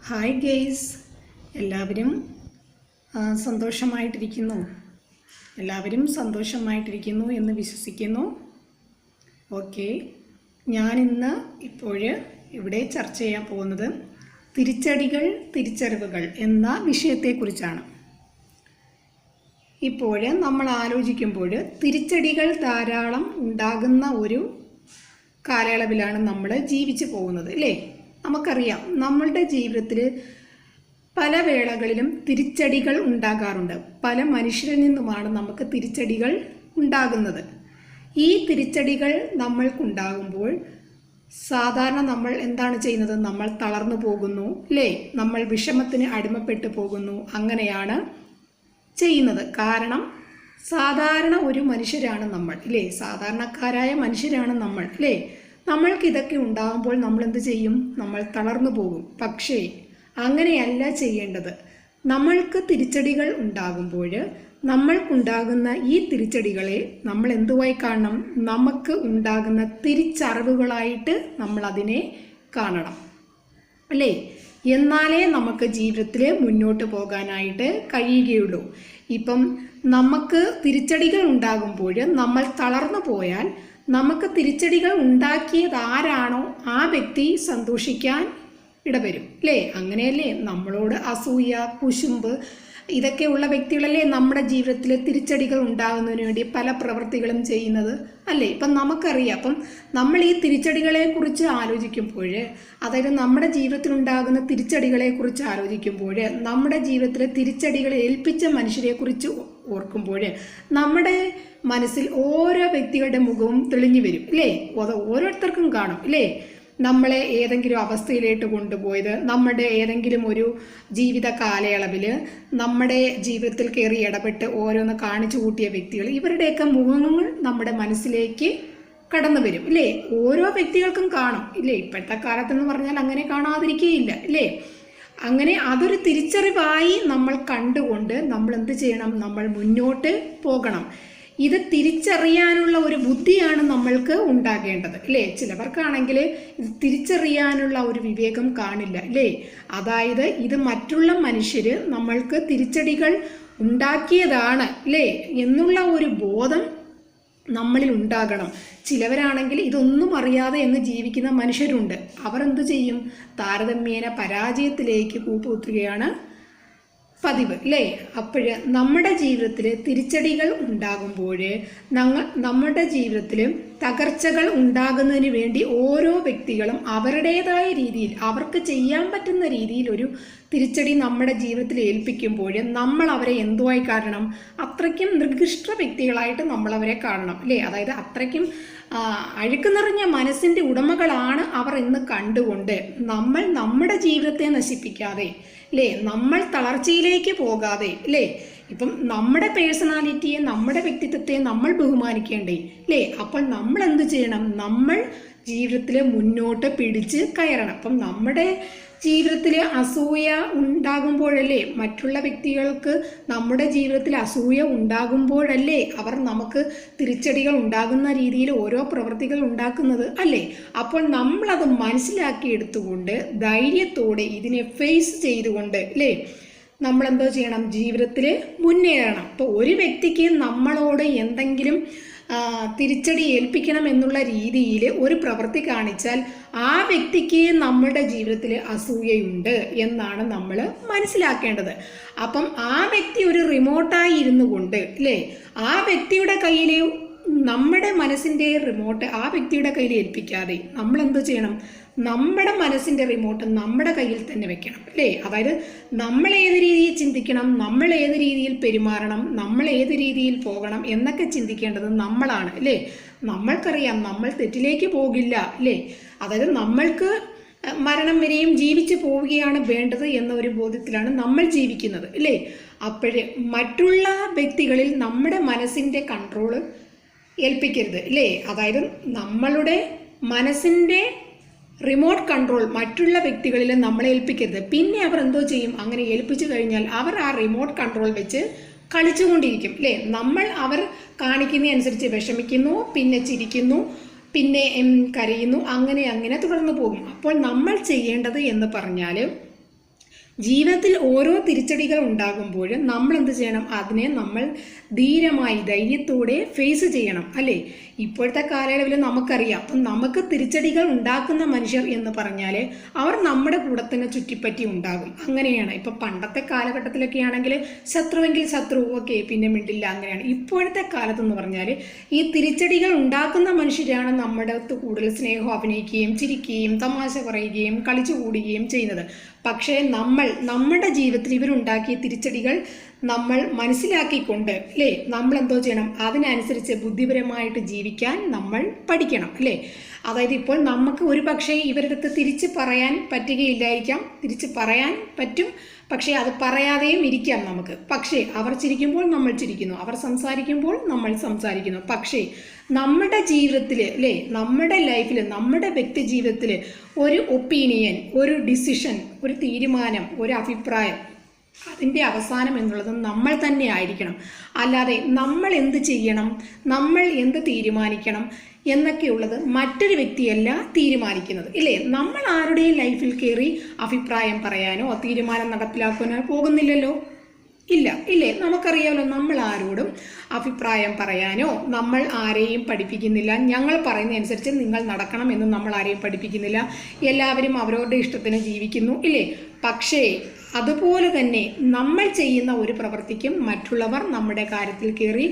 Hi guys, എല്ലാവരും സന്തോഷമായിട്ടിരിക്കുന്നു എന്ന് വിശ്വസിക്കുന്നു. ഓക്കെ, ഞാനിന്ന് ഇവിടെ ചർച്ച ചെയ്യാൻ പോകുന്നത് തിരിച്ചറിവുകൾ എന്ന വിഷയത്തെക്കുറിച്ചാണ്. നമ്മൾ ആലോചിക്കുമ്പോൾ തിരിച്ചടികൾ ധാരാളം ഉണ്ടാകുന്ന ഒരു കാലയളവിലാണ് നമ്മൾ ജീവിച്ചു പോകുന്നത്, അല്ലേ? നമുക്കറിയാം, നമ്മളുടെ ജീവിതത്തിൽ പല വേളകളിലും തിരിച്ചടികൾ ഉണ്ടാകാറുണ്ട്. പല മനുഷ്യരിൽ നിന്നുമാണ് നമുക്ക് തിരിച്ചടികൾ ഉണ്ടാകുന്നത്. ഈ തിരിച്ചടികൾ നമ്മൾക്കുണ്ടാകുമ്പോൾ സാധാരണ നമ്മൾ എന്താണ് ചെയ്യുന്നത്? നമ്മൾ തളർന്നു പോകുന്നു, അല്ലേ? നമ്മൾ വിഷമത്തിന് അടിമപ്പെട്ടു പോകുന്നു. അങ്ങനെയാണ് ചെയ്യുന്നത്. കാരണം സാധാരണ ഒരു മനുഷ്യരാണ് നമ്മൾ, അല്ലേ? സാധാരണക്കാരായ മനുഷ്യരാണ് നമ്മൾ, അല്ലേ? നമ്മൾക്ക് ഇതൊക്കെ ഉണ്ടാകുമ്പോൾ നമ്മൾ എന്ത് ചെയ്യും? നമ്മൾ തളർന്നു പോകും. പക്ഷേ അങ്ങനെയല്ല ചെയ്യേണ്ടത്. നമ്മൾക്ക് തിരിച്ചടികൾ ഉണ്ടാകുമ്പോൾ നമ്മൾക്കുണ്ടാകുന്ന ഈ തിരിച്ചടികളെ നമ്മൾ എന്തുവായി കാണണം? നമുക്ക് ഉണ്ടാകുന്ന തിരിച്ചറിവുകളായിട്ട് നമ്മൾ അതിനെ കാണണം, അല്ലേ? എന്നാലേ നമുക്ക് ജീവിതത്തിൽ മുന്നോട്ട് പോകാനായിട്ട് കഴിയുകയുള്ളൂ. നമുക്ക് തിരിച്ചടികൾ ഉണ്ടാകുമ്പോൾ നമ്മൾ തളർന്നു പോയാൽ നമുക്ക് തിരിച്ചടികൾ ഉണ്ടാക്കിയത് ആരാണോ ആ വ്യക്തി സന്തോഷിക്കാൻ ഇടവരും, അല്ലേ? അങ്ങനെയല്ലേ നമ്മളോട് അസൂയ, കുശുമ്പ് ഇതൊക്കെയുള്ള വ്യക്തികളല്ലേ നമ്മുടെ ജീവിതത്തിൽ തിരിച്ചടികൾ ഉണ്ടാകുന്നതിന് വേണ്ടി പല പ്രവൃത്തികളും ചെയ്യുന്നത്, അല്ലേ? നമുക്കറിയാം, നമ്മൾ ഈ തിരിച്ചടികളെ കുറിച്ച് ആലോചിക്കുമ്പോൾ, അതായത് നമ്മുടെ ജീവിതത്തിൽ ഉണ്ടാകുന്ന തിരിച്ചടികളെ കുറിച്ച് ആലോചിക്കുമ്പോൾ, നമ്മുടെ ജീവിതത്തിലെ തിരിച്ചടികളെ ഏൽപ്പിച്ച മനുഷ്യരെ കുറിച്ച് ഓർക്കുമ്പോൾ നമ്മുടെ മനസ്സിൽ ഓരോ വ്യക്തികളുടെ മുഖവും തെളിഞ്ഞു വരും, അല്ലേ? അത് ഓരോരുത്തർക്കും കാണും, അല്ലേ? നമ്മളെ ഏതെങ്കിലും അവസ്ഥയിലേക്ക് കൊണ്ടുപോയത്, നമ്മുടെ ഏതെങ്കിലും ഒരു ജീവിത കാലയളവിൽ നമ്മുടെ ജീവിതത്തിൽ കയറി ഇടപെട്ട് ഓരോന്ന് കാണിച്ചു കൂട്ടിയ വ്യക്തികൾ, ഇവരുടെയൊക്കെ മുഖങ്ങൾ നമ്മുടെ മനസ്സിലേക്ക് കടന്നു വരും, അല്ലേ? ഓരോ വ്യക്തികൾക്കും കാണും, ഇല്ലേ? ഇപ്പോഴത്തെ കാലത്തെന്ന് പറഞ്ഞാൽ അങ്ങനെ കാണാതിരിക്കുകയില്ല, അല്ലേ? അങ്ങനെ അതൊരു തിരിച്ചറിവായി നമ്മൾ കണ്ടുകൊണ്ട് നമ്മൾ എന്ത് ചെയ്യണം? നമ്മൾ മുന്നോട്ട് പോകണം. ഇത് തിരിച്ചറിയാനുള്ള ഒരു ബുദ്ധിയാണ് നമ്മൾക്ക് ഉണ്ടാകേണ്ടത്, അല്ലേ? ചിലവർക്കാണെങ്കിൽ ഇത് തിരിച്ചറിയാനുള്ള ഒരു വിവേകം കാണില്ല, അല്ലേ? അതായത് ഇത് മറ്റുള്ള മനുഷ്യർ നമ്മൾക്ക് തിരിച്ചടികൾ ഉണ്ടാക്കിയതാണ്, അല്ലേ, എന്നുള്ള ഒരു ബോധം നമ്മളിൽ ഉണ്ടാകണം. ചിലവരാണെങ്കിൽ ഇതൊന്നും അറിയാതെ അങ്ങ് ജീവിക്കുന്ന മനുഷ്യരുണ്ട്. അവർ എന്തു ചെയ്യും? താരതമ്യേന പരാജയത്തിലേക്ക് കൂപ്പുകുത്തുകയാണ് പതിവ്, അല്ലേ? നമ്മുടെ ജീവിതത്തിൽ തിരിച്ചടികൾ ഉണ്ടാകുമ്പോൾ നമ്മുടെ ജീവിതത്തിൽ തകർച്ചകൾ ഉണ്ടാകുന്നതിന് വേണ്ടി ഓരോ വ്യക്തികളും അവരുടേതായ രീതിയിൽ അവർക്ക് ചെയ്യാൻ പറ്റുന്ന രീതിയിൽ ഒരു തിരിച്ചടി നമ്മുടെ ജീവിതത്തിൽ ഏൽപ്പിക്കുമ്പോൾ നമ്മൾ അവരെ എന്തുവായി കാണണം? അത്രയ്ക്കും നികൃഷ്ട വ്യക്തികളായിട്ട് നമ്മളവരെ കാണണം, അല്ലേ? അതായത് അത്രയ്ക്കും അഴുക്ക് നിറഞ്ഞ മനസ്സിൻ്റെ ഉടമകളാണ് അവർ എന്ന് കണ്ടുകൊണ്ട് നമ്മൾ നമ്മുടെ ജീവിതത്തെ നശിപ്പിക്കാതെ, അല്ലേ, നമ്മൾ തളർച്ചയിലേക്ക് പോകാതെ, അല്ലേ, നമ്മുടെ പേഴ്സണാലിറ്റിയെ, നമ്മുടെ വ്യക്തിത്വത്തെ നമ്മൾ ബഹുമാനിക്കേണ്ടേ, അല്ലേ? അപ്പോൾ നമ്മൾ എന്ത് ചെയ്യണം? നമ്മൾ ജീവിതത്തിൽ മുന്നോട്ട് പിടിച്ച് കയറണം. നമ്മുടെ ജീവിതത്തിൽ അസൂയ ഉണ്ടാകുമ്പോഴല്ലേ, മറ്റുള്ള വ്യക്തികൾക്ക് നമ്മുടെ ജീവിതത്തിൽ അസൂയ ഉണ്ടാകുമ്പോഴല്ലേ അവർ നമുക്ക് തിരിച്ചടികൾ ഉണ്ടാകുന്ന രീതിയിൽ ഓരോ പ്രവൃത്തികൾ ഉണ്ടാക്കുന്നത്, അല്ലേ? അപ്പോൾ നമ്മളത് മനസ്സിലാക്കിയെടുത്തുകൊണ്ട് ധൈര്യത്തോടെ ഇതിനെ ഫേസ് ചെയ്തുകൊണ്ട്, അല്ലേ, നമ്മളെന്തോ ചെയ്യണം? ജീവിതത്തിൽ മുന്നേറണം. ഒരു വ്യക്തിക്ക് നമ്മളോട് എന്തെങ്കിലും തിരിച്ചടി ഏൽപ്പിക്കണം എന്നുള്ള രീതിയിൽ ഒരു പ്രവൃത്തി കാണിച്ചാൽ ആ വ്യക്തിക്ക് നമ്മുടെ ജീവിതത്തിൽ അസൂയയുണ്ട് എന്നാണ് നമ്മൾ മനസ്സിലാക്കേണ്ടത്. ആ വ്യക്തി ഒരു റിമോട്ടായി ഇരുന്നു കൊണ്ട്, അല്ലേ, ആ വ്യക്തിയുടെ കയ്യിൽ നമ്മുടെ മനസ്സിൻ്റെ റിമോട്ട് ആ വ്യക്തിയുടെ കയ്യിൽ ഏൽപ്പിക്കാതെ നമ്മൾ എന്ത് ചെയ്യണം? നമ്മുടെ മനസ്സിൻ്റെ റിമോട്ട് നമ്മുടെ കയ്യിൽ തന്നെ വെക്കണം, അല്ലേ? അതായത് നമ്മൾ ഏത് രീതിയിൽ ചിന്തിക്കണം, നമ്മൾ ഏത് രീതിയിൽ പെരുമാറണം, നമ്മൾ ഏത് രീതിയിൽ പോകണം എന്നൊക്കെ ചിന്തിക്കേണ്ടത് നമ്മളാണ്, അല്ലേ? നമ്മൾക്കറിയാം നമ്മൾ തെറ്റിലേക്ക് പോകില്ല, അല്ലേ? അതായത് നമ്മൾക്ക് മരണം വരെയും ജീവിച്ചു പോവുകയാണ് വേണ്ടത് എന്ന ഒരു ബോധ്യത്തിലാണ് നമ്മൾ ജീവിക്കുന്നത്, അല്ലേ? മറ്റുള്ള വ്യക്തികളിൽ നമ്മുടെ മനസ്സിൻ്റെ കൺട്രോള് ഏൽപ്പിക്കരുത്, അല്ലേ? അതായത് നമ്മളുടെ മനസ്സിൻ്റെ റിമോട്ട് കൺട്രോൾ മറ്റുള്ള വ്യക്തികളിൽ നമ്മളെ ഏൽപ്പിക്കരുത്. പിന്നെ അവർ എന്തോ ചെയ്യും? അങ്ങനെ ഏൽപ്പിച്ചു കഴിഞ്ഞാൽ അവർ ആ റിമോട്ട് കൺട്രോൾ വെച്ച് കളിച്ചുകൊണ്ടിരിക്കും, അല്ലേ? നമ്മൾ അവർ കാണിക്കുന്നതനുസരിച്ച് വിഷമിക്കുന്നു, പിന്നെ ചിരിക്കുന്നു, പിന്നെ കരയുന്നു, അങ്ങനെ തുടർന്ന് പോകും. അപ്പോൾ നമ്മൾ ചെയ്യേണ്ടത് എന്ന് പറഞ്ഞാൽ ജീവിതത്തിൽ ഓരോ തിരിച്ചടികൾ ഉണ്ടാകുമ്പോൾ നമ്മൾ എന്ത് ചെയ്യണം? അതിനെ നമ്മൾ ധീരമായി ധൈര്യത്തോടെ ഫേസ് ചെയ്യണം, അല്ലേ? ഇപ്പോഴത്തെ കാലയളവിൽ നമുക്കറിയാം, അപ്പം നമുക്ക് തിരിച്ചടികൾ ഉണ്ടാക്കുന്ന മനുഷ്യർ എന്ന് പറഞ്ഞാൽ അവർ നമ്മുടെ കൂടെ തന്നെ ചുറ്റിപ്പറ്റി ഉണ്ടാകും. അങ്ങനെയാണ്. ഇപ്പം പണ്ടത്തെ കാലഘട്ടത്തിലൊക്കെ ആണെങ്കിൽ ശത്രുവെങ്കിൽ ശത്രു, ഓക്കെ, പിന്നെ മിണ്ടില്ല, അങ്ങനെയാണ്. ഇപ്പോഴത്തെ കാലത്തെന്ന് പറഞ്ഞാൽ ഈ തിരിച്ചടികൾ ഉണ്ടാക്കുന്ന മനുഷ്യരാണ് നമ്മുടെ അടുത്ത് കൂടുതൽ സ്നേഹം അഭിനയിക്കുകയും ചിരിക്കുകയും തമാശ പറയുകയും കളിച്ചു കൂടുകയും ചെയ്യുന്നത്. പക്ഷേ നമ്മുടെ ജീവിതത്തിൽ ഇവരുണ്ടാക്കിയ തിരിച്ചടികൾ നമ്മൾ മനസ്സിലാക്കിക്കൊണ്ട്, അല്ലേ, നമ്മൾ എന്തോ ചെയ്യണം? അതിനനുസരിച്ച് ബുദ്ധിപരമായിട്ട് ജീവിക്കാൻ നമ്മൾ പഠിക്കണം, അല്ലേ? അതായത് ഇപ്പോൾ നമുക്ക് ഒരു പക്ഷേ ഇവരുടെ അടുത്ത് തിരിച്ച് പറയാൻ പറ്റുകയില്ലായിരിക്കാം, തിരിച്ച് പറയാൻ പറ്റും, പക്ഷേ അത് പറയാതെയും ഇരിക്കാം നമുക്ക്. പക്ഷേ അവർ ചിരിക്കുമ്പോൾ നമ്മൾ ചിരിക്കുന്നു, അവർ സംസാരിക്കുമ്പോൾ നമ്മൾ സംസാരിക്കുന്നു. പക്ഷേ നമ്മുടെ ജീവിതത്തിൽ, അല്ലേ, നമ്മുടെ ലൈഫിൽ, നമ്മുടെ വ്യക്തി ജീവിതത്തിൽ ഒരു ഒപ്പീനിയൻ, ഒരു ഡിസിഷൻ, ഒരു തീരുമാനം, ഒരു അഭിപ്രായം, അതിൻ്റെ അവസാനം എന്നുള്ളത് നമ്മൾ തന്നെ ആയിരിക്കണം. അല്ലാതെ നമ്മൾ എന്ത് ചെയ്യണം, നമ്മൾ എന്ത് തീരുമാനിക്കണം എന്നൊക്കെയുള്ളത് മറ്റൊരു വ്യക്തിയല്ല തീരുമാനിക്കുന്നത്, ഇല്ലേ? നമ്മൾ ആരുടെയും ലൈഫിൽ കയറി അഭിപ്രായം പറയാനോ തീരുമാനം നടപ്പിലാക്കാനോ പോകുന്നില്ലല്ലോ, ഇല്ലേ? നമുക്കറിയാമല്ലോ, നമ്മൾ ആരോടും അഭിപ്രായം പറയാനോ നമ്മൾ ആരെയും പഠിപ്പിക്കുന്നില്ല. ഞങ്ങൾ പറയുന്ന അനുസരിച്ച് നിങ്ങൾ നടക്കണം എന്ന് നമ്മൾ ആരെയും പഠിപ്പിക്കുന്നില്ല. എല്ലാവരും അവരവരുടെ ഇഷ്ടത്തിന് ജീവിക്കുന്നു, ഇല്ലേ? പക്ഷേ അതുപോലെ തന്നെ നമ്മൾ ചെയ്യുന്ന ഒരു പ്രവൃത്തിക്കും മറ്റുള്ളവർ നമ്മുടെ കാര്യത്തിൽ കയറി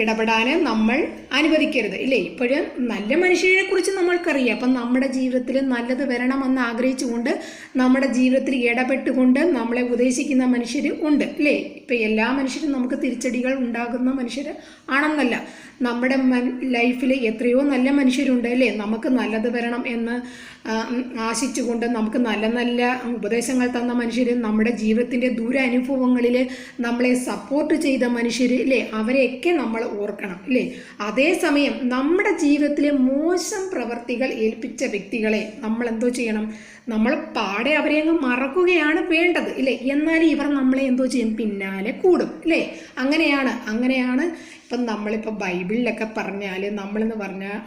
ഇടപെടാൻ നമ്മൾ അനുവദിക്കരുത്, ഇല്ലേ? ഇപ്പോഴും നല്ല മനുഷ്യരെ കുറിച്ച് നമ്മൾക്കറിയാം. അപ്പം നമ്മുടെ ജീവിതത്തിൽ നല്ലത് വരണമെന്ന് ആഗ്രഹിച്ചുകൊണ്ട് നമ്മുടെ ജീവിതത്തിൽ ഇടപെട്ടുകൊണ്ട് നമ്മളെ ഉപദേശിക്കുന്ന മനുഷ്യർ ഉണ്ട്, അല്ലേ? ഇപ്പം എല്ലാ മനുഷ്യരും നമുക്ക് തിരിച്ചടികൾ ഉണ്ടാകുന്ന മനുഷ്യർ ആണെന്നല്ല. നമ്മുടെ ലൈഫിൽ എത്രയോ നല്ല മനുഷ്യരുണ്ട്, അല്ലേ? നമുക്ക് നല്ലത് വരണം എന്ന് ആശിച്ചുകൊണ്ട് നമുക്ക് നല്ല നല്ല ഉപദേശങ്ങൾ തന്ന മനുഷ്യർ, നമ്മുടെ ജീവിതത്തിൻ്റെ ദുരനുഭവങ്ങളിൽ നമ്മളെ സപ്പോർട്ട് ചെയ്ത മനുഷ്യർ, അല്ലേ? അവരെയൊക്കെ നമ്മൾ ഓർക്കണം, അല്ലേ? അതേസമയം നമ്മുടെ ജീവിതത്തിലെ മോശം പ്രവർത്തികൾ ഏൽപ്പിച്ച വ്യക്തികളെ നമ്മൾ എന്തോ ചെയ്യണം? നമ്മൾ പാടെ അവരെ അങ്ങ് മറക്കുകയാണ് വേണ്ടത്, ഇല്ലേ? എന്നാൽ ഇവർ നമ്മളെ എന്തോ ചെയ്യും? പിന്നാലെ കൂടും, അല്ലേ? അങ്ങനെയാണ്. ഇപ്പം നമ്മളിപ്പോൾ ബൈബിളിലൊക്കെ പറഞ്ഞാൽ, നമ്മളെന്ന് പറഞ്ഞാൽ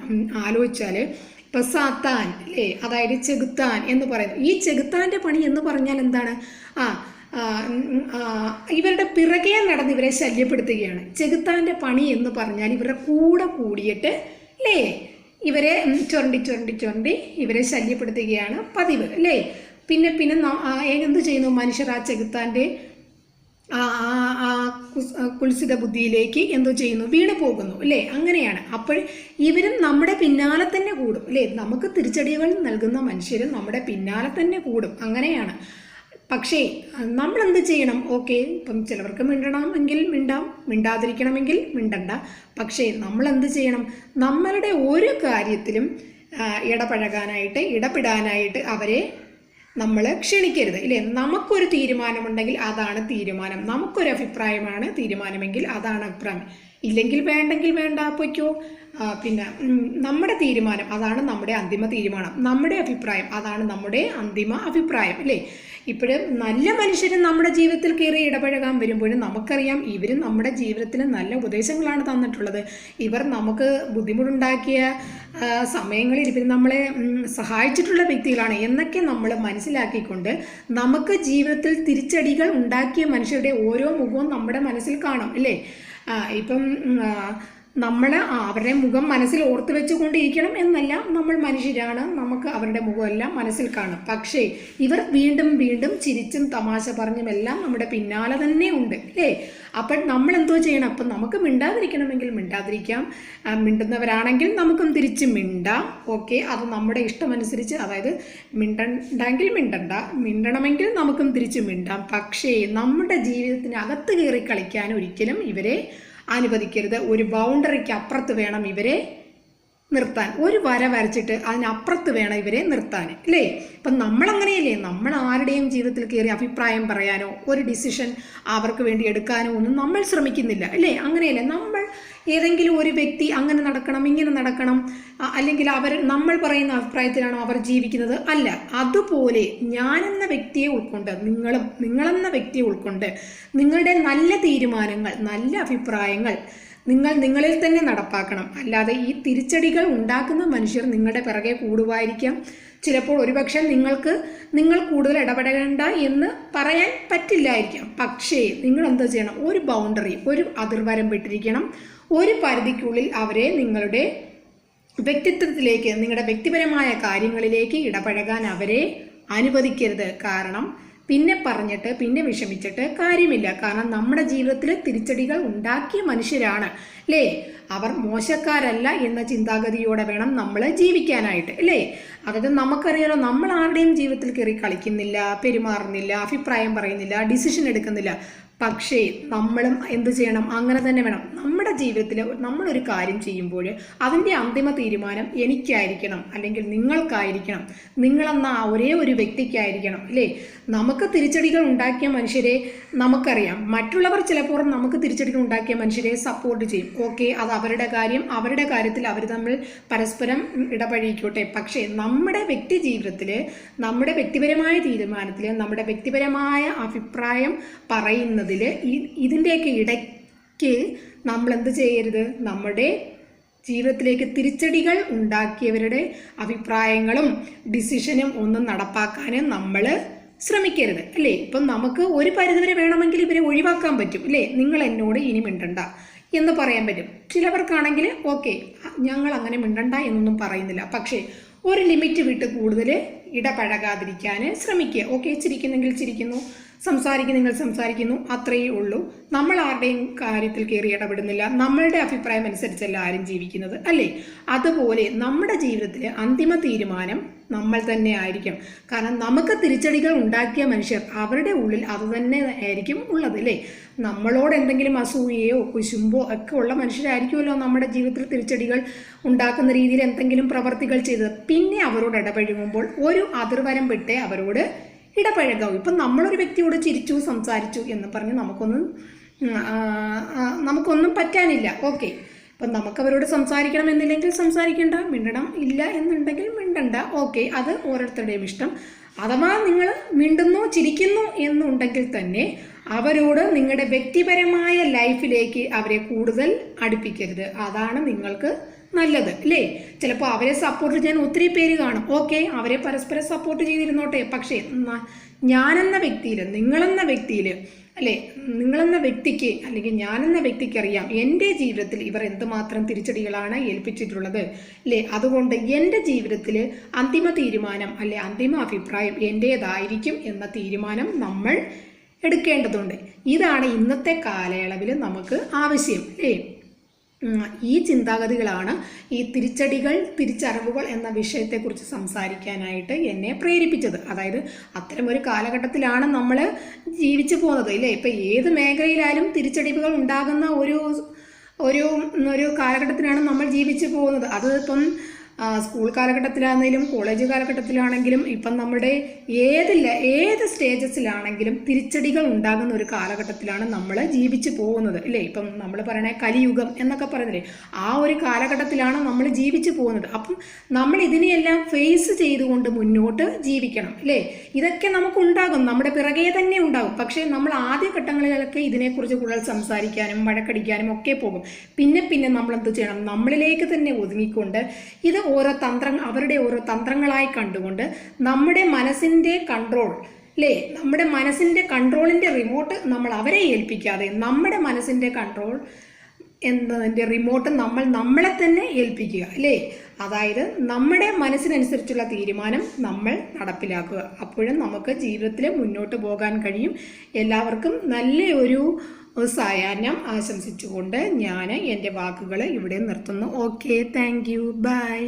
ആലോചിച്ചാൽ, ഇപ്പം സാത്താൻ, അല്ലേ, അതായത് ചെകുത്താൻ എന്ന് പറയുന്നത്, ഈ ചെകുത്താൻ്റെ പണി എന്ന് പറഞ്ഞാൽ എന്താണ്? ഇവരുടെ പിറകെ നടന്ന് ഇവരെ ശല്യപ്പെടുത്തുകയാണ്. ചെകുത്താൻ്റെ പണി എന്ന് പറഞ്ഞാൽ ഇവരുടെ കൂടെ കൂടിയിട്ട്, അല്ലേ, ഇവരെ ചുരണ്ടി ഇവരെ ശല്യപ്പെടുത്തുകയാണ് പതിവ്, അല്ലേ? പിന്നെ എന്ത് ചെയ്യുന്നു മനുഷ്യർ? ആ ചെകുത്താൻ്റെ കുൽസിത ബുദ്ധിയിലേക്ക് എന്തോ ചെയ്യുന്നു? വീണ് പോകുന്നു, അല്ലേ? അങ്ങനെയാണ്. അപ്പോൾ ഇവരും നമ്മുടെ പിന്നാലെ തന്നെ കൂടും, അല്ലേ? നമുക്ക് തിരിച്ചടികൾ നൽകുന്ന മനുഷ്യരും നമ്മുടെ പിന്നാലെ തന്നെ കൂടും, അങ്ങനെയാണ്. പക്ഷേ നമ്മൾ എന്ത് ചെയ്യണം? ഓക്കെ, ഇപ്പം ചിലവർക്ക് മിണ്ടണമെങ്കിൽ മിണ്ടാം, മിണ്ടാതിരിക്കണമെങ്കിൽ മിണ്ടണ്ട. പക്ഷേ നമ്മൾ എന്ത് ചെയ്യണം? നമ്മളുടെ ഒരു കാര്യത്തിലും ഇടപെടാനായിട്ട് അവരെ നമ്മൾ ക്ഷണിക്കരുത്, ഇല്ലേ? നമുക്കൊരു തീരുമാനമുണ്ടെങ്കിൽ അതാണ് തീരുമാനം, നമുക്കൊരു അഭിപ്രായമാണ് തീരുമാനമെങ്കിൽ അതാണ് അഭിപ്രായം, ഇല്ലെങ്കിൽ വേണ്ടെങ്കിൽ വേണ്ട, പൊയ്ക്കോ. പിന്നെ നമ്മുടെ തീരുമാനം അതാണ് നമ്മുടെ അന്തിമ തീരുമാനം, നമ്മുടെ അഭിപ്രായം അതാണ് നമ്മുടെ അന്തിമ അഭിപ്രായം, അല്ലേ? ഇപ്പോഴും നല്ല മനുഷ്യരും നമ്മുടെ ജീവിതത്തിൽ കയറി ഇടപഴകാൻ വരുമ്പോഴും നമുക്കറിയാം ഇവരും നമ്മുടെ ജീവിതത്തിൽ നല്ല ഉപദേശങ്ങളാണ് തന്നിട്ടുള്ളത്. ഇവർ നമുക്ക് ബുദ്ധിമുട്ടുണ്ടാക്കിയ സമയങ്ങളിൽ ഇവർ നമ്മളെ സഹായിച്ചിട്ടുള്ള വ്യക്തികളാണ് എന്നൊക്കെ നമ്മൾ മനസ്സിലാക്കിക്കൊണ്ട് നമുക്ക് ജീവിതത്തിൽ തിരിച്ചടികൾ ഉണ്ടാക്കിയ മനുഷ്യരുടെ ഓരോ മുഖവും നമ്മുടെ മനസ്സിൽ കാണും, അല്ലേ? ഇപ്പം നമ്മൾ അവരുടെ മുഖം മനസ്സിൽ ഓർത്ത് വെച്ചുകൊണ്ടിരിക്കണം എന്നല്ല, നമ്മൾ മനുഷ്യരാണ്, നമുക്ക് അവരുടെ മുഖമെല്ലാം മനസ്സിൽ കാണും. പക്ഷേ ഇവർ വീണ്ടും ചിരിച്ചും തമാശ പറഞ്ഞും എല്ലാം നമ്മുടെ പിന്നാലെ തന്നെ ഉണ്ട്, അല്ലേ? അപ്പം നമ്മൾ എന്തോ ചെയ്യണം? അപ്പം നമുക്ക് മിണ്ടാതിരിക്കണമെങ്കിൽ മിണ്ടാതിരിക്കാം, മിണ്ടുന്നവരാണെങ്കിൽ നമുക്കും തിരിച്ച് മിണ്ടാം, ഓക്കെ? അത് നമ്മുടെ ഇഷ്ടമനുസരിച്ച്, അതായത് മിണ്ടണ്ടെങ്കിൽ മിണ്ടണമെങ്കിൽ നമുക്കും തിരിച്ച് മിണ്ടാം. പക്ഷേ നമ്മുടെ ജീവിതത്തിന് അകത്ത് കയറി കളിക്കാൻ ഒരിക്കലും ഇവരെ അനുവദിക്കരുത്. ഒരു ബൗണ്ടറിക്ക് അപ്പുറത്ത് വേണം ഇവരെ നിർത്താൻ, ഒരു വര വരച്ചിട്ട് അതിനപ്പുറത്ത് വേണം ഇവരെ നിർത്താൻ, അല്ലേ? ഇപ്പം നമ്മളങ്ങനെയല്ലേ? നമ്മൾ ആരുടെയും ജീവിതത്തിൽ കയറി അഭിപ്രായം പറയാനോ ഒരു ഡിസിഷൻ അവർക്ക് വേണ്ടി എടുക്കാനോ ഒന്നും നമ്മൾ ശ്രമിക്കുന്നില്ല, അല്ലേ? അങ്ങനെയല്ലേ? നമ്മൾ ഏതെങ്കിലും ഒരു വ്യക്തി അങ്ങനെ നടക്കണം ഇങ്ങനെ നടക്കണം, അല്ലെങ്കിൽ നമ്മൾ പറയുന്ന അഭിപ്രായത്തിലാണോ അവർ ജീവിക്കുന്നത്? അല്ല. അതുപോലെ ഞാനെന്ന വ്യക്തിയെ ഉൾക്കൊണ്ട് നിങ്ങളെന്ന വ്യക്തിയെ ഉൾക്കൊണ്ട് നിങ്ങളുടെ നല്ല തീരുമാനങ്ങൾ, നല്ല അഭിപ്രായങ്ങൾ നിങ്ങളിൽ തന്നെ നടപ്പാക്കണം. അല്ലാതെ ഈ തിരിച്ചടികൾ ഉണ്ടാക്കുന്ന മനുഷ്യർ നിങ്ങളുടെ പിറകെ കൂടുമായിരിക്കാം, ചിലപ്പോൾ ഒരുപക്ഷെ നിങ്ങൾ കൂടുതൽ ഇടപെടേണ്ട എന്ന് പറയാൻ പറ്റില്ലായിരിക്കാം. പക്ഷേ നിങ്ങൾ എന്താ ചെയ്യണം? ഒരു ബൗണ്ടറി, ഒരു അതിർവരമ്പിട്ടിരിക്കണം. ഒരു പരിധിക്കുള്ളിൽ അവരെ നിങ്ങളുടെ വ്യക്തിത്വത്തിലേക്ക്, നിങ്ങളുടെ വ്യക്തിപരമായ കാര്യങ്ങളിലേക്ക് ഇടപഴകാൻ അവരെ അനുവദിക്കരുത്. കാരണം പിന്നെ പറഞ്ഞിട്ട് പിന്നെ വിഷമിച്ചിട്ട് കാര്യമില്ല. കാരണം നമ്മുടെ ജീവിതത്തിൽ തിരിച്ചടികൾ ഉണ്ടാക്കിയ മനുഷ്യരാണ് അല്ലേ? അവർ മോശക്കാരല്ല എന്ന ചിന്താഗതിയോടെ വേണം നമ്മൾ ജീവിക്കാനായിട്ട് അല്ലേ? അതായത് നമുക്കറിയാലോ, നമ്മൾ ആരുടെയും ജീവിതത്തിൽ കയറി കളിക്കുന്നില്ല, പെരുമാറുന്നില്ല, അഭിപ്രായം പറയുന്നില്ല, ഡിസിഷൻ എടുക്കുന്നില്ല. പക്ഷേ നമ്മളും എന്ത് ചെയ്യണം? അങ്ങനെ തന്നെ വേണം. നമ്മുടെ ജീവിതത്തിൽ നമ്മളൊരു കാര്യം ചെയ്യുമ്പോൾ അതിൻ്റെ അന്തിമ തീരുമാനം എനിക്കായിരിക്കണം, അല്ലെങ്കിൽ നിങ്ങൾക്കായിരിക്കണം, നിങ്ങളെന്ന ഒരേ ഒരു വ്യക്തിക്കായിരിക്കണം അല്ലേ? നമുക്ക് തിരിച്ചടികൾ ഉണ്ടാക്കിയ മനുഷ്യരെ നമുക്കറിയാം. മറ്റുള്ളവർ ചിലപ്പോൾ നമുക്ക് തിരിച്ചടികൾ ഉണ്ടാക്കിയ മനുഷ്യരെ സപ്പോർട്ട് ചെയ്യും. ഓക്കെ, അത് അവരുടെ കാര്യം, അവരുടെ കാര്യത്തിൽ അവർ തമ്മിൽ പരസ്പരം ഇടപഴകിക്കോട്ടെ. പക്ഷേ നമ്മുടെ വ്യക്തി ജീവിതത്തിൽ, നമ്മുടെ വ്യക്തിപരമായ തീരുമാനത്തിൽ, നമ്മുടെ വ്യക്തിപരമായ അഭിപ്രായം പറയുന്നത് ഇതിൻ്റെയൊക്കെ ഇടയ്ക്ക് നമ്മൾ എന്ത് ചെയ്യരുത്? നമ്മുടെ ജീവിതത്തിലേക്ക് തിരിച്ചടികൾ ഉണ്ടാക്കിയവരുടെ അഭിപ്രായങ്ങളും ഡിസിഷനും ഒന്നും നടപ്പാക്കാൻ നമ്മൾ ശ്രമിക്കരുത് അല്ലേ? ഇപ്പം നമുക്ക് ഒരു പരിധിവരെ വേണമെങ്കിൽ ഇവരെ ഒഴിവാക്കാൻ പറ്റും അല്ലേ? നിങ്ങൾ എന്നോട് ഇനി മിണ്ടണ്ട എന്ന് പറയാൻ പറ്റും. ചിലവർക്കാണെങ്കിൽ ഓക്കെ, ഞങ്ങൾ അങ്ങനെ മിണ്ടണ്ട എന്നൊന്നും പറയുന്നില്ല. പക്ഷേ ഒരു ലിമിറ്റ് വിട്ട് കൂടുതൽ ഇടപഴകാതിരിക്കാൻ ശ്രമിക്കുക. ഓക്കെ, ചിരിക്കുന്നെങ്കിൽ ചിരിക്കുന്നു, സംസാരിക്കുന്നെങ്കിൽ സംസാരിക്കുന്നു, അത്രയേ ഉള്ളൂ. നമ്മൾ ആരുടെയും കാര്യത്തിൽ കയറി ഇടപെടുന്നില്ല. നമ്മളുടെ അഭിപ്രായം അനുസരിച്ചല്ല ആരും ജീവിക്കുന്നത് അല്ലേ? അതുപോലെ നമ്മുടെ ജീവിതത്തിൽ അന്തിമ തീരുമാനം നമ്മൾ തന്നെ ആയിരിക്കും. കാരണം നമുക്ക് തിരിച്ചടികൾ ഉണ്ടാക്കിയ മനുഷ്യർ, അവരുടെ ഉള്ളിൽ അത് തന്നെ ആയിരിക്കും ഉള്ളത് അല്ലേ? നമ്മളോട് എന്തെങ്കിലും അസൂയയോ കുശുമ്പോ ഒക്കെ ഉള്ള മനുഷ്യരായിരിക്കുമല്ലോ നമ്മുടെ ജീവിതത്തിൽ തിരിച്ചടികൾ ഉണ്ടാക്കുന്ന രീതിയിൽ എന്തെങ്കിലും പ്രവർത്തികൾ ചെയ്തത്. പിന്നെ അവരോട് ഇടപഴകുമ്പോൾ ഒരു അതിർവരം വിട്ടേ അവരോട് ഇടപഴകാവും. ഇപ്പം നമ്മളൊരു വ്യക്തിയോട് ചിരിച്ചു സംസാരിച്ചു എന്ന് പറഞ്ഞ് നമുക്കൊന്നും പറ്റാനില്ല. ഓക്കെ, ഇപ്പം നമുക്കവരോട് സംസാരിക്കണം എന്നില്ലെങ്കിൽ സംസാരിക്കേണ്ട, മിണ്ടണം ഇല്ല എന്നുണ്ടെങ്കിൽ മിണ്ടണ്ട. ഓക്കെ, അത് ഓരോരുത്തരുടെയും ഇഷ്ടം. അഥവാ നിങ്ങൾ മിണ്ടുന്നു ചിരിക്കുന്നു എന്നുണ്ടെങ്കിൽ തന്നെ അവരോട് നിങ്ങളുടെ വ്യക്തിപരമായ ലൈഫിലേക്ക് അവരെ കൂടുതൽ അടുപ്പിക്കരുത്. അതാണ് നിങ്ങൾക്ക് നല്ലത് അല്ലേ? ചിലപ്പോൾ അവരെ സപ്പോർട്ട് ചെയ്യാൻ ഒത്തിരി പേര് കാണും. ഓക്കെ, അവരെ പരസ്പരം സപ്പോർട്ട് ചെയ്തിരുന്നോട്ടെ. പക്ഷേ ഞാനെന്ന വ്യക്തിയിൽ, നിങ്ങളെന്ന വ്യക്തിയിൽ അല്ലേ, നിങ്ങളെന്ന വ്യക്തിക്ക് അല്ലെങ്കിൽ ഞാനെന്ന വ്യക്തിക്ക് അറിയാം എൻ്റെ ജീവിതത്തിൽ ഇവർ എന്തുമാത്രം തിരിച്ചടികളാണ് ഏൽപ്പിച്ചിട്ടുള്ളത് അല്ലേ? അതുകൊണ്ട് എൻ്റെ ജീവിതത്തിൽ അന്തിമ തീരുമാനം അല്ലെ അന്തിമ അഭിപ്രായം എൻ്റേതായിരിക്കും എന്ന തീരുമാനം നമ്മൾ എടുക്കേണ്ടതുണ്ട്. ഇതാണ് ഇന്നത്തെ കാലയളവിൽ നമുക്ക് ആവശ്യം അല്ലേ? ഈ ചിന്താഗതികളാണ് ഈ തിരിച്ചടികൾ തിരിച്ചറിവുകൾ എന്ന വിഷയത്തെക്കുറിച്ച് സംസാരിക്കാനായിട്ട് എന്നെ പ്രേരിപ്പിച്ചത്. അതായത് അത്തരം ഒരു കാലഘട്ടത്തിലാണ് നമ്മൾ ജീവിച്ചു പോകുന്നത് ഇല്ലേ? ഇപ്പം ഏത് മേഖലയിലായാലും തിരിച്ചടിവുകൾ ഉണ്ടാകുന്ന ഒരു കാലഘട്ടത്തിലാണ് നമ്മൾ ജീവിച്ചു പോകുന്നത്. അത് ഇപ്പം സ്കൂൾ കാലഘട്ടത്തിലാണെങ്കിലും കോളേജ് കാലഘട്ടത്തിലാണെങ്കിലും ഇപ്പം നമ്മുടെ ഏത് സ്റ്റേജസിലാണെങ്കിലും തിരിച്ചടികൾ ഉണ്ടാകുന്ന ഒരു കാലഘട്ടത്തിലാണ് നമ്മൾ ജീവിച്ചു പോകുന്നത് അല്ലേ? ഇപ്പം നമ്മൾ പറയണേ കലിയുഗം എന്നൊക്കെ പറയുന്നില്ലേ, ആ ഒരു കാലഘട്ടത്തിലാണ് നമ്മൾ ജീവിച്ചു പോകുന്നത്. അപ്പം നമ്മൾ ഇതിനെയെല്ലാം ഫേസ് ചെയ്തുകൊണ്ട് മുന്നോട്ട് ജീവിക്കണം അല്ലേ? ഇതൊക്കെ നമുക്കുണ്ടാകും, നമ്മുടെ പിറകെ തന്നെ ഉണ്ടാകും. പക്ഷേ നമ്മൾ ആദ്യ ഘട്ടങ്ങളിലൊക്കെ ഇതിനെക്കുറിച്ച് കൂടുതൽ സംസാരിക്കാനും വഴക്കടിക്കാനും ഒക്കെ പോകും. പിന്നെ നമ്മൾ എന്ത് ചെയ്യണം? നമ്മളിലേക്ക് തന്നെ ഒതുങ്ങിക്കൊണ്ട് ഇത് അവരുടെ ഓരോ തന്ത്രങ്ങളായി കണ്ടുകൊണ്ട് നമ്മുടെ മനസ്സിൻ്റെ കൺട്രോൾ അല്ലേ, നമ്മുടെ മനസ്സിൻ്റെ കൺട്രോളിൻ്റെ റിമോട്ട് നമ്മൾ അവരെ ഏൽപ്പിക്കാതെ നമ്മുടെ മനസ്സിൻ്റെ കൺട്രോൾ എന്നതിൻ്റെ റിമോട്ട് നമ്മളെ തന്നെ ഏൽപ്പിക്കുക അല്ലേ? അതായത് നമ്മുടെ മനസ്സിനനുസരിച്ചുള്ള തീരുമാനം നമ്മൾ നടപ്പിലാക്കുക. അപ്പോഴും നമുക്ക് ജീവിതത്തിൽ മുന്നോട്ട് പോകാൻ കഴിയും. എല്ലാവർക്കും നല്ലൊരു സായാഹ്നം ആശംസിച്ചുകൊണ്ട് ഞാൻ എൻ്റെ വാക്കുകൾ ഇവിടെ നിർത്തുന്നു. Okay, thank you, by.